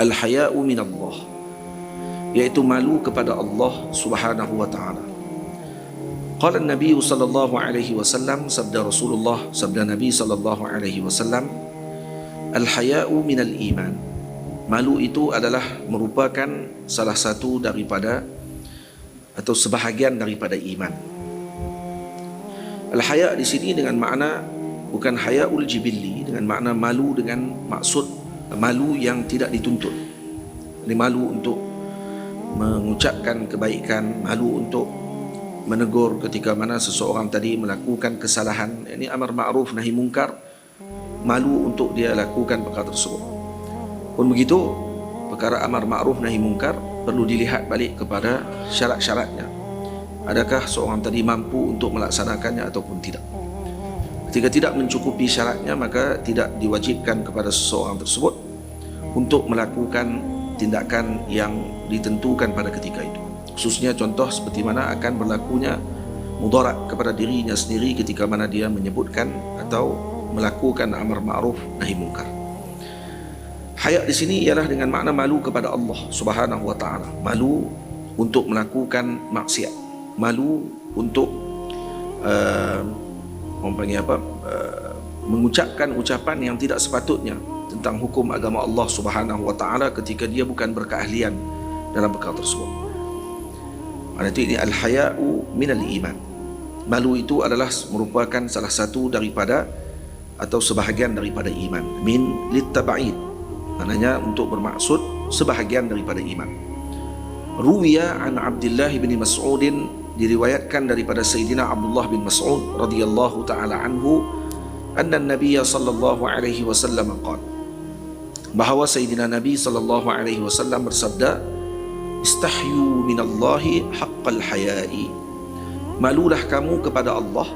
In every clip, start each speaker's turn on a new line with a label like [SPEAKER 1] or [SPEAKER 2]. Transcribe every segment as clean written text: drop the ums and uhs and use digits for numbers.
[SPEAKER 1] al-haya'u minallah, iaitu malu kepada Allah Subhanahu wa ta'ala. Qala Nabi sallallahu alaihi wasallam, sabda Rasulullah, sabda Nabi sallallahu alaihi wasallam, al-haya'u minal iman. Malu itu adalah merupakan salah satu daripada atau sebahagian daripada iman. Al-haya' di sini dengan makna bukan haya'ul jibilli, dengan makna malu dengan maksud malu yang tidak dituntut. Ini malu untuk mengucapkan kebaikan, malu untuk menegur ketika mana seseorang tadi melakukan kesalahan, ini amar ma'ruf nahi mungkar, malu untuk dia lakukan perkara tersebut. Pun begitu, perkara amar ma'ruf nahi mungkar perlu dilihat balik kepada syarat-syaratnya. Adakah seorang tadi mampu untuk melaksanakannya ataupun tidak. Ketika tidak mencukupi syaratnya, maka tidak diwajibkan kepada seseorang tersebut untuk melakukan tindakan yang ditentukan pada ketika itu. Khususnya contoh seperti mana akan berlakunya mudarat kepada dirinya sendiri ketika mana dia menyebutkan atau melakukan amar ma'ruf nahi mungkar. Haya di sini ialah dengan makna malu kepada Allah Subhanahu wa ta'ala. Malu untuk melakukan maksiat, malu untuk mengucapkan ucapan yang tidak sepatutnya tentang hukum agama Allah Subhanahu wa ta'ala ketika dia bukan berkeahlian dalam perkara tersebut. Maka itu ini al-haya'u minal iman. Malu itu adalah merupakan salah satu daripada atau sebahagian daripada iman. Min littaba'id, maknanya untuk bermaksud sebahagian daripada iman. Ruwiya an Abdullah bin Mas'udin, diriwayatkan daripada Sayyidina Abdullah bin Mas'ud radhiyallahu taala anhu, anna Nabi sallallahu alaihi wasallam qala, bahawa Sayyidina Nabi sallallahu alaihi wasallam bersabda, istahyu minallahi haqqal haya'i, malulah kamu kepada Allah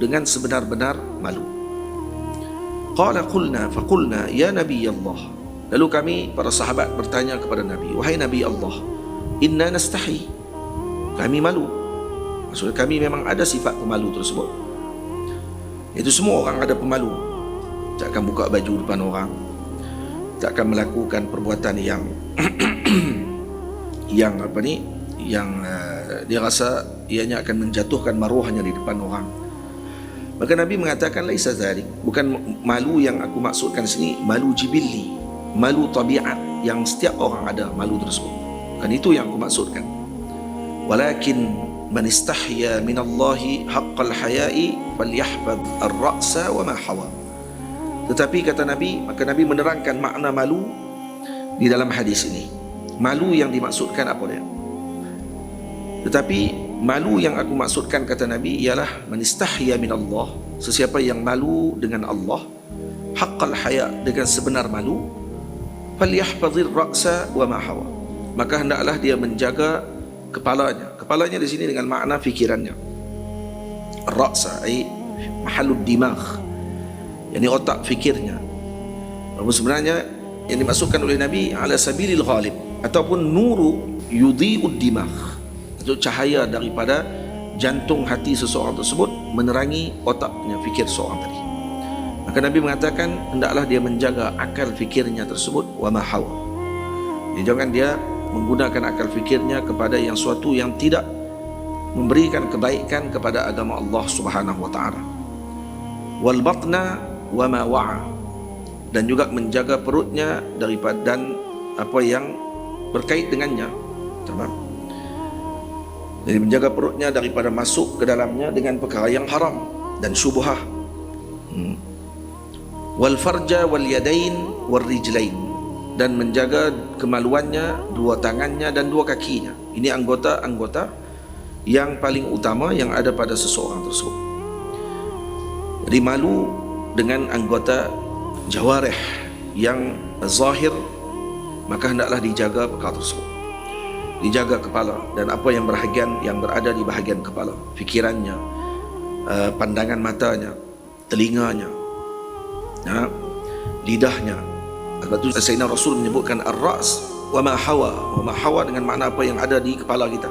[SPEAKER 1] dengan sebenar-benar malu. Qala qulna faqulna ya Nabi Allah, lalu kami para sahabat bertanya kepada Nabi, wahai Nabi Allah, inna nastahi, kami malu. Maksudnya kami memang ada sifat pemalu tersebut. Itu semua orang ada pemalu. Tak akan buka baju depan orang, tak akan melakukan perbuatan yang yang dia rasa ianya akan menjatuhkan maruahnya di depan orang. Maka Nabi mengatakan laisa zalik, bukan malu yang aku maksudkan sini malu jibilli, malu tabiat yang setiap orang ada malu tersebut. Kan itu yang aku maksudkan. Walakin man istahya minallahi haqqal haya'i falyahfaz ar-ra'sa wa ma hawa. Tetapi kata Nabi, maka Nabi menerangkan makna malu di dalam hadis ini. Malu yang dimaksudkan apa dia? Tetapi malu yang aku maksudkan kata Nabi ialah man istahya minallah, sesiapa yang malu dengan Allah, haqqal haya, dengan sebenar malu, falyahfazir ra'sa wa ma hawa, maka hendaklah dia menjaga kepalanya. Kepalanya di sini dengan makna fikirannya. Ar-ra'sa ai mahallud dimagh, yakni otak fikirnya. Walaupun sebenarnya yang dimasukkan oleh Nabi ala sabilil ghalib, ataupun nuru yudhi'ud dimagh, itu cahaya daripada jantung hati seseorang tersebut menerangi otaknya, fikir seorang tadi. Maka Nabi mengatakan hendaklah dia menjaga akal fikirnya tersebut, wa ma hawa. Jangan dia menggunakan akal fikirnya kepada yang suatu yang tidak memberikan kebaikan kepada agama Allah Subhanahu wa taala. Wal batna wa ma wa'a, dan juga menjaga perutnya daripada dan apa yang berkait dengannya. Jadi menjaga perutnya daripada masuk ke dalamnya dengan perkara yang haram dan syubhah. Wal farja wal yadain wal rijlain, dan menjaga kemaluannya, dua tangannya dan dua kakinya. Ini anggota-anggota yang paling utama yang ada pada seseorang tersebut. Jadi malu dengan anggota jawarih yang zahir, maka hendaklah dijaga perkara tersebut. Dijaga kepala dan apa yang berbahagian, yang berada di bahagian kepala, fikirannya, pandangan matanya, telinganya, lidahnya. Sebab itu Sayyidina Rasul menyebutkan ar-ra's wa ma hawa. Wa ma hawa dengan makna apa yang ada di kepala kita.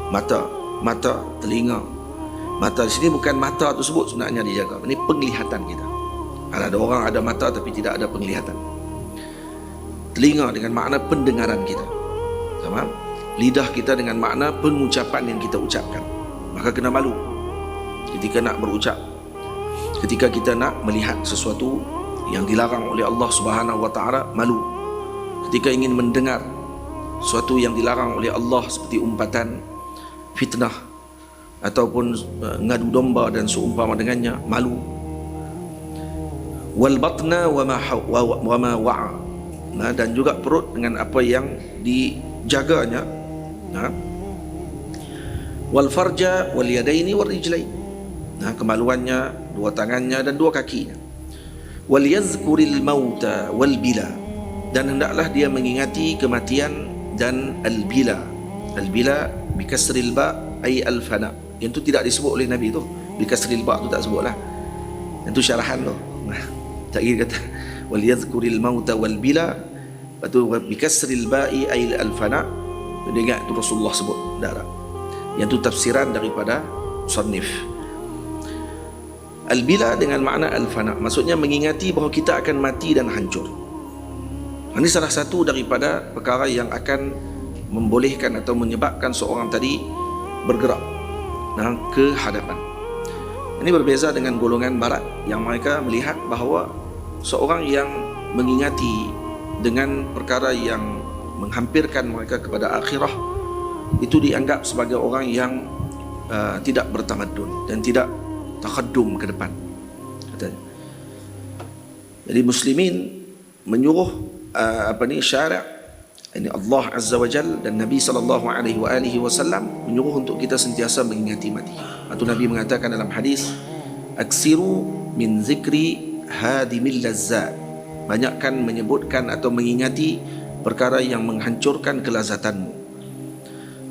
[SPEAKER 1] Mata, telinga. Mata di sini bukan mata tersebut sebenarnya dijaga. Ini penglihatan kita. Ada orang ada mata tapi tidak ada penglihatan. telinga dengan makna pendengaran kita. Faham? Lidah kita dengan makna pengucapan yang kita ucapkan. Maka kena malu ketika nak berucap, ketika kita nak melihat sesuatu yang dilarang oleh Allah Subhanahu wa taala, malu. Ketika ingin mendengar sesuatu yang dilarang oleh Allah seperti umpatan, fitnah ataupun ngadu domba dan seumpama dengannya, malu. Wal batna wa ma wa'a, dan juga perut dengan apa yang dijaganya. Wal farja wal yadaini wal rijlain, kemaluannya, dua tangannya dan dua kakinya. Wal yazkuril mauta wal bila, dan hendaklah dia mengingati kematian dan al-bila. Al-bila bikasril ba ay al-fana. Yang tu tidak disebut oleh Nabi tu. Bikasril ba tu tak sebutlah. Yang tu syarahan tu. Tak kira kata wal yazkuril mauta wal bila, lepas tu bikasril ba'i ay al-fana. Dia ingat tu Rasulullah sebut. Tak. Yang tu tafsiran daripada musannif. Al-bila dengan makna al-fana, maksudnya mengingati bahawa kita akan mati dan hancur. Ini salah satu daripada perkara yang akan membolehkan atau menyebabkan seorang tadi bergerak ke hadapan. Ini berbeza dengan golongan barat yang mereka melihat bahawa seorang yang mengingati dengan perkara yang menghampirkan mereka kepada akhirah itu dianggap sebagai orang yang tidak bertamadun dan tidak taqaddum ke depan, katanya. Jadi muslimin menyuruh syara' ini Allah Azza wa Jal dan Nabi SAW menyuruh untuk kita sentiasa mengingati mati. Atau Nabi mengatakan dalam hadis, aksiru min zikri hadimil lazzat, banyakkan menyebutkan atau mengingati perkara yang menghancurkan kelazatanmu.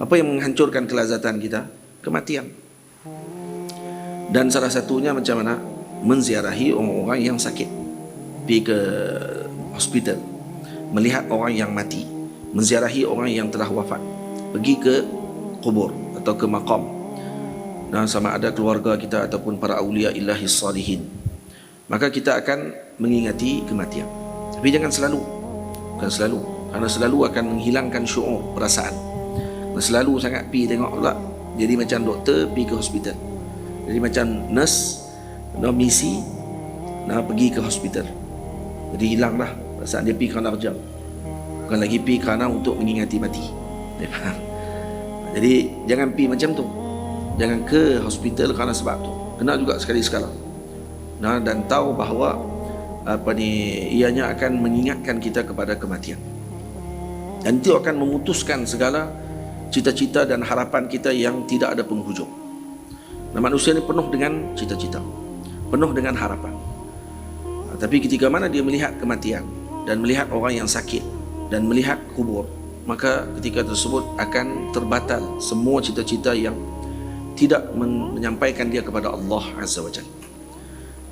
[SPEAKER 1] Apa yang menghancurkan kelazatan kita? Kematian. Dan salah satunya macam mana? Menziarahi orang-orang yang sakit, pergi ke hospital, melihat orang yang mati, menziarahi orang yang telah wafat, pergi ke kubur atau ke maqam, dan sama ada keluarga kita ataupun para awliya illahi salihin, maka kita akan mengingati kematian. Tapi jangan selalu, bukan selalu, kerana selalu akan menghilangkan syu'ur, perasaan. Selalu sangat pergi tengok pula, jadi macam doktor pergi ke hospital, jadi macam nurse misi pergi ke hospital, jadi hilanglah perasaan dia, pergi kerana kerja, bukan lagi pergi kerana untuk mengingati mati. Jadi jangan pergi macam tu, jangan ke hospital kerana sebab tu. Kena juga sekali-sekala, dan tahu bahawa ianya akan mengingatkan kita kepada kematian, dan itu akan memutuskan segala cita-cita dan harapan kita yang tidak ada penghujung. Manusia ini penuh dengan cita-cita, penuh dengan harapan. Tapi ketika mana dia melihat kematian dan melihat orang yang sakit dan melihat kubur, maka ketika tersebut akan terbatal semua cita-cita yang tidak menyampaikan dia kepada Allah Azza wa Jalla.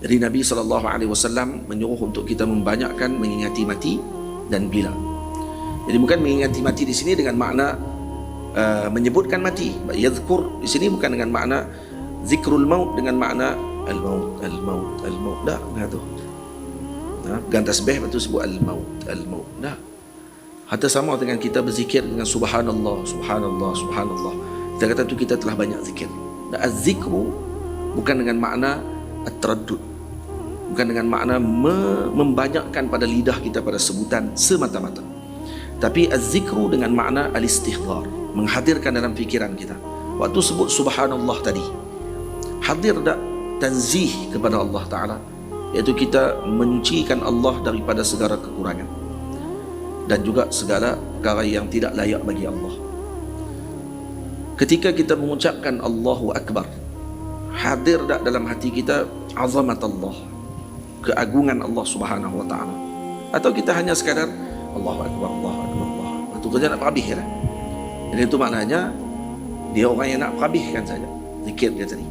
[SPEAKER 1] Jadi Nabi SAW menyuruh untuk kita membanyakkan mengingati mati dan bila. Jadi bukan mengingati mati di sini dengan makna menyebutkan mati. Yadhkur di sini bukan dengan makna zikrul maut dengan makna al-maut, al-maut, al-maut. Dah tu. Pegang tasbih betul sebut al-maut, al-maut. Dah. Hatta sama dengan kita berzikir dengan subhanallah, subhanallah, subhanallah. Kita kata tu kita telah banyak zikir. Dan az-zikru bukan dengan makna at-taraddud, bukan dengan makna membanyakkan pada lidah kita pada sebutan semata-mata. Tapi az-zikru dengan makna al-istihdhar, menghadirkan dalam fikiran kita. Waktu sebut subhanallah tadi, hadir tak tanzih kepada Allah Ta'ala, iaitu kita menyucikan Allah daripada segala kekurangan dan juga segala perkara yang tidak layak bagi Allah. Ketika kita mengucapkan Allahu Akbar, hadir tak dalam hati kita azamat Allah, keagungan Allah Subhanahu wa Ta'ala, atau kita hanya sekadar Allahu Akbar, Allahu Akbar, Allahu Akbar, itu kerja nak perhabis lah. Jadi itu maknanya dia orang yang nak perhabiskan saja zikir dia tadi.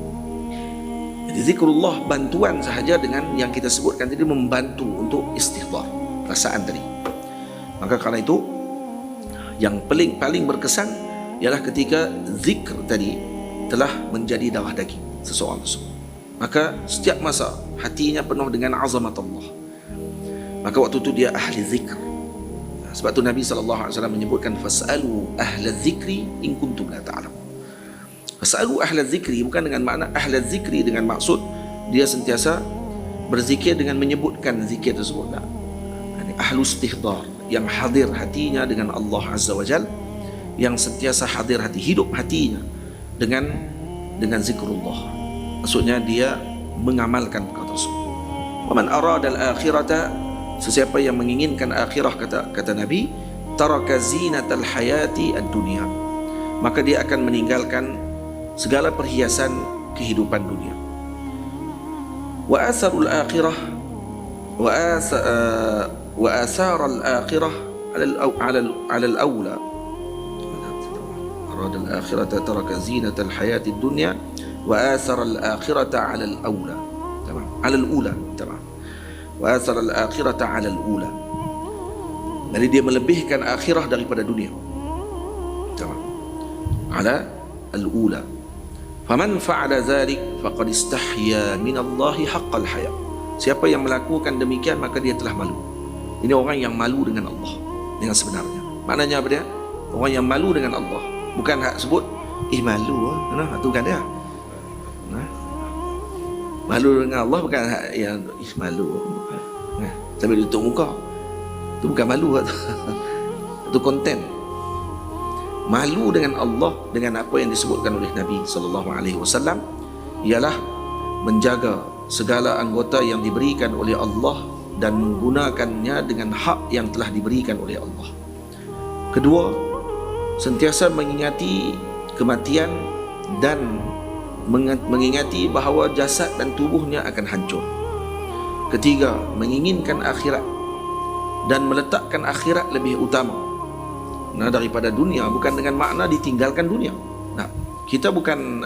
[SPEAKER 1] Jadi zikrullah bantuan sahaja dengan yang kita sebutkan tadi, membantu untuk istighfar perasaan tadi. Maka kerana itu yang paling berkesan ialah ketika zikr tadi telah menjadi darah daging seseorang tersebut. Maka setiap masa hatinya penuh dengan azamat Allah. Maka waktu itu dia ahli zikr. Sebab tu Nabi SAW menyebutkan fas'alu ahla dzikri in kuntum la ta'lamun. Fas'alu ahla dzikri bukan dengan makna ahla dzikri dengan maksud dia sentiasa berzikir dengan menyebutkan zikir tersebut. Tak. Ini ahlu istihdar, yang hadir hatinya dengan Allah Azza wa Jal, yang sentiasa hadir hati, hidup hatinya dengan zikrullah. Maksudnya dia mengamalkan perkara tersebut. Wa man arada al-akhirata, sesiapa yang menginginkan akhirah, kata Nabi, taraka zinatal hayati ad-dunya, maka dia akan meninggalkan segala perhiasan kehidupan dunia. Wa asarul akhirah wa asar al-akhirah ala al-awla. Arada al-akhirata taraka zinatal hayati ad-dunya wa asar al-akhirata ala al-awla. Tamam, ala al-ula. Tamam. Wa athara al-akhirata 'ala al-ula. Jadi dia melebihkan akhirah daripada dunia. Tamam. 'Ala al-ula. Faman fa'ala dzalik faqad istahya min Allah haqqal haya. Siapa yang melakukan demikian maka dia telah malu. Ini orang yang malu dengan Allah dengan sebenarnya. Maknanya apa dia? Orang yang malu dengan Allah. Bukan hak sebut malu, nah itu kan dia. Nah. Malu dengan Allah bukan hak yang malu. Sambil tutup muka. Itu bukan malu. Itu konten. Malu dengan Allah dengan apa yang disebutkan oleh Nabi SAW ialah menjaga segala anggota yang diberikan oleh Allah dan menggunakannya dengan hak yang telah diberikan oleh Allah. Kedua, sentiasa mengingati kematian dan mengingati bahawa jasad dan tubuhnya akan hancur. Ketiga, menginginkan akhirat dan meletakkan akhirat lebih utama daripada dunia, bukan dengan makna ditinggalkan dunia. Nah, kita bukan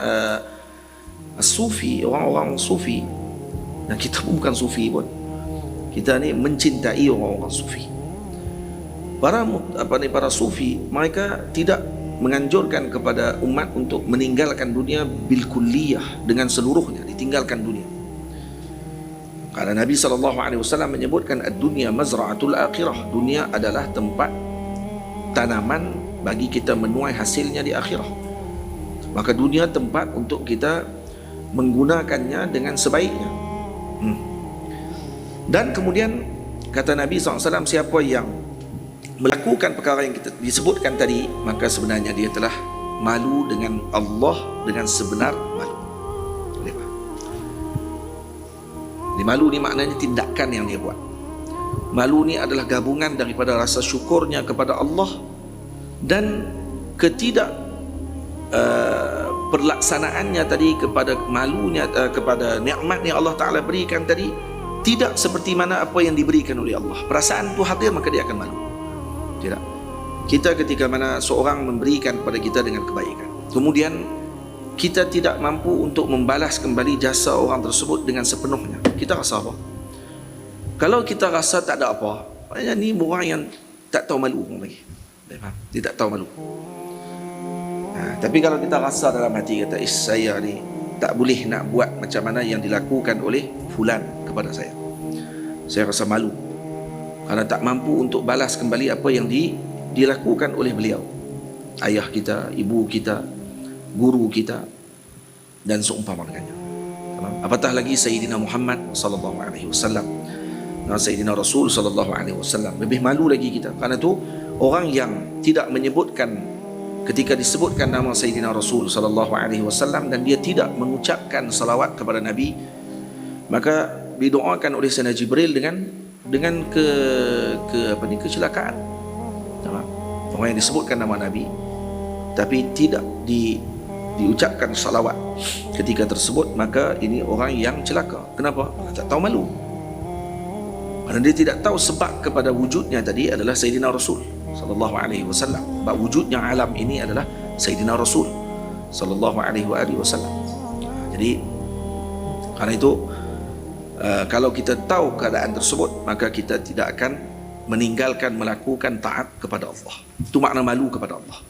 [SPEAKER 1] sufi, orang-orang sufi. Nah, kita pun bukan sufi pun. Kita ni mencintai orang-orang sufi. Para sufi, mereka tidak menganjurkan kepada umat untuk meninggalkan dunia bil kulliyah, dengan seluruhnya ditinggalkan dunia. Karena Nabi SAW menyebutkan ad-dunya mazra'atul akhirah. Dunia adalah tempat tanaman bagi kita menuai hasilnya di akhirah. Maka dunia tempat untuk kita menggunakannya dengan sebaiknya. Dan kemudian kata Nabi SAW, siapa yang melakukan perkara yang kita disebutkan tadi, maka sebenarnya dia telah malu dengan Allah dengan sebenar malu. Malu ni maknanya tindakan yang dia buat. Malu ni adalah gabungan daripada rasa syukurnya kepada Allah dan perlaksanaannya tadi kepada malunya kepada nikmat yang Allah Ta'ala berikan tadi tidak seperti mana apa yang diberikan oleh Allah. Perasaan tu hadir maka dia akan malu. Tidak. Kita ketika mana seorang memberikan kepada kita dengan kebaikan, kemudian kita tidak mampu untuk membalas kembali jasa orang tersebut dengan sepenuhnya, kita rasa apa? Kalau kita rasa tak ada apa, maknanya ni orang yang tak tahu malu lagi. Dia tak tahu malu. Tapi kalau kita rasa dalam hati kita, saya ni tak boleh nak buat macam mana yang dilakukan oleh fulan kepada saya. Saya rasa malu kerana tak mampu untuk balas kembali apa yang dilakukan oleh beliau. Ayah kita, ibu kita, guru kita dan seumpama dengannya. Apatah lagi Sayyidina Muhammad sallallahu alaihi wasallam dan Sayyidina Rasul sallallahu alaihi wasallam. Lebih malu lagi kita. Karena tu orang yang tidak menyebutkan ketika disebutkan nama Sayyidina Rasul sallallahu alaihi wasallam dan dia tidak mengucapkan salawat kepada Nabi, maka didoakan oleh Sayyidina Jibril dengan kecelakaan. Orang yang disebutkan nama Nabi tapi tidak diucapkan salawat ketika tersebut, maka ini orang yang celaka. Kenapa? Tak tahu malu. Kerana dia tidak tahu sebab kepada wujudnya tadi adalah Sayyidina Rasul sallallahu alaihi wasallam. Sebab wujudnya alam ini adalah Sayyidina Rasul sallallahu alaihi wasallam. Jadi kerana itu kalau kita tahu keadaan tersebut, maka kita tidak akan meninggalkan melakukan taat kepada Allah. Itu makna malu kepada Allah.